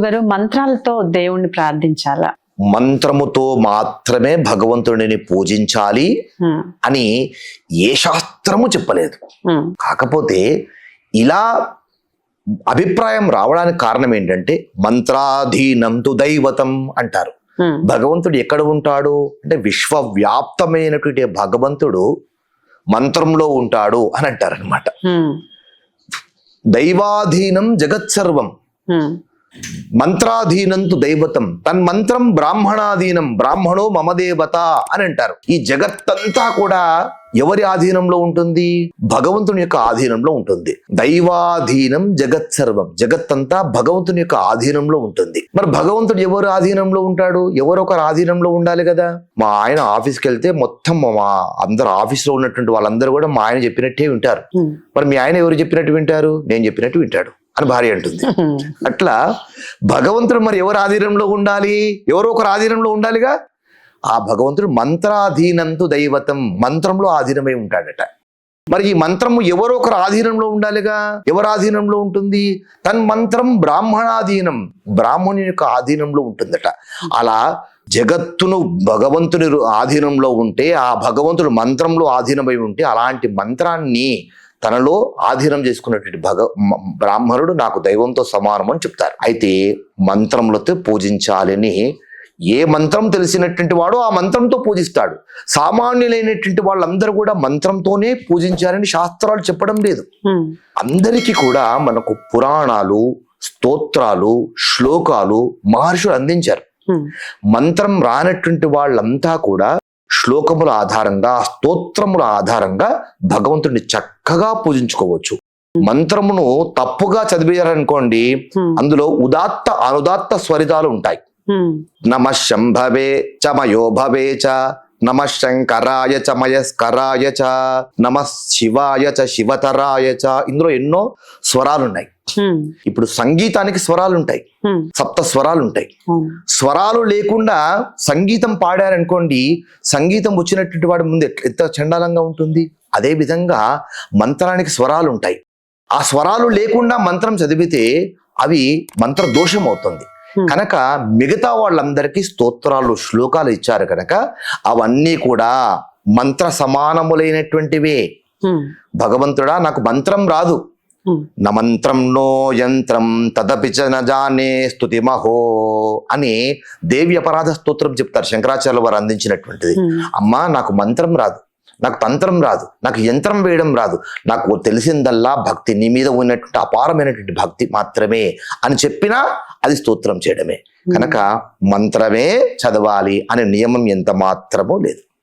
గురుగారు మంత్రాలతో దేవుణ్ణి ప్రార్థించాలా? మంత్రముతో మాత్రమే భగవంతుడిని పూజించాలి అని ఏ శాస్త్రము చెప్పలేదు. కాకపోతే ఇలా అభిప్రాయం రావడానికి కారణం ఏంటంటే మంత్రాధీనం తు దైవతం అంటారు. భగవంతుడు ఎక్కడ ఉంటాడు అంటే విశ్వవ్యాప్తమైనటువంటి భగవంతుడు మంత్రంలో ఉంటాడు అని అంటారు అనమాట. దైవాధీనం జగత్సర్వం మంత్రాధీనంతు దైవతం తన్మంత్రం బ్రాహ్మణాధీనం బ్రాహ్మణో మమ దేవత అని అంటారు. ఈ జగత్తంతా కూడా ఎవరి ఆధీనంలో ఉంటుంది? భగవంతుని యొక్క ఆధీనంలో ఉంటుంది. దైవాధీనం జగత్సర్వం జగత్తంతా భగవంతుని యొక్క ఆధీనంలో ఉంటుంది. మరి భగవంతుడు ఎవరు ఆధీనంలో ఉంటాడు? ఎవరొకరు ఆధీనంలో ఉండాలి కదా. మా ఆయన ఆఫీస్కి వెళ్తే మొత్తం మా అందరు ఆఫీస్లో ఉన్నటువంటి వాళ్ళందరూ కూడా మా ఆయన చెప్పినట్టే వింటారు. మరి మీ ఆయన ఎవరు చెప్పినట్టు వింటారు? నేను చెప్పినట్టు వింటాడు అని భార్య అంటుంది. అట్లా భగవంతుడు మరి ఎవరు ఆధీనంలో ఉండాలి? ఎవరో ఒకరు ఆధీనంలో ఉండాలిగా. ఆ భగవంతుడు మంత్రాధీనంతు దైవతం మంత్రంలో ఆధీనమై ఉంటాడట. మరి ఈ మంత్రము ఎవరో ఒకరు ఆధీనంలో ఉండాలిగా. ఎవరు ఆధీనంలో ఉంటుంది? తన్మంత్రం బ్రాహ్మణాధీనం బ్రాహ్మణుని యొక్క ఆధీనంలో ఉంటుందట. అలా జగత్తును భగవంతుని ఆధీనంలో ఉంటే ఆ భగవంతుడు మంత్రంలో ఆధీనమై ఉంటే అలాంటి మంత్రాన్ని తనలో ఆధీనం చేసుకున్నటువంటి బ్రాహ్మణుడు నాకు దైవంతో సమానం అని చెప్తారు. అయితే మంత్రములతో పూజించాలని ఏ మంత్రం తెలిసినటువంటి వాడు ఆ మంత్రంతో పూజిస్తాడు. సామాన్యులైనటువంటి వాళ్ళందరూ కూడా మంత్రంతోనే పూజించాలని శాస్త్రాలు చెప్పడం లేదు. అందరికీ కూడా మనకు పురాణాలు, స్తోత్రాలు, శ్లోకాలు మహర్షులు అందించారు. మంత్రం రానటువంటి వాళ్ళంతా కూడా శ్లోకముల ఆధారంగా, స్తోత్రముల ఆధారంగా భగవంతుడిని చక్కగా పూజించుకోవచ్చు. మంత్రమును తప్పుగా చదివారనుకోండి, అందులో ఉదాత్త అనుదాత్త స్వరితాలు ఉంటాయి. నమ శంభవే చ మయో భవే చ నమ శంకరాయ చ మయస్కరాయ చ నమ శివాయ చ శివతరాయ చ. ఇందులో ఎన్నో స్వరాలు ఉన్నాయి. ఇప్పుడు సంగీతానికి స్వరాలు ఉంటాయి, సప్త స్వరాలు ఉంటాయి. స్వరాలు లేకుండా సంగీతం పాడారనుకోండి, సంగీతం వచ్చినటువంటి వాడి ముందు ఎంత చండాలంగా ఉంటుంది. అదే విధంగా మంత్రానికి స్వరాలు ఉంటాయి. ఆ స్వరాలు లేకుండా మంత్రం చదివితే అవి మంత్ర దోషం అవుతుంది. కనుక మిగతా వాళ్ళందరికీ స్తోత్రాలు, శ్లోకాలు ఇచ్చారు కనుక అవన్నీ కూడా మంత్ర సమానములైనటువంటివే. భగవంతుడా నాకు మంత్రం రాదు, న మంత్రం నో యంత్రం తదపి చ న జానే స్తుతి మహో అని దేవి అపరాధ స్తోత్రం చెప్తారు శంకరాచార్యుల వారు అందించినటువంటిది. అమ్మా నాకు మంత్రం రాదు, నాకు తంత్రం రాదు, నాకు యంత్రం వేయడం రాదు, నాకు తెలిసిందల్లా భక్తి, నీ మీద ఉన్నటువంటి అపారమైనటువంటి భక్తి మాత్రమే అని చెప్పినా అది స్తోత్రం చేయడమే. కనుక మంత్రమే చదవాలి అనే నియమం ఎంత మాత్రమూ లేదు.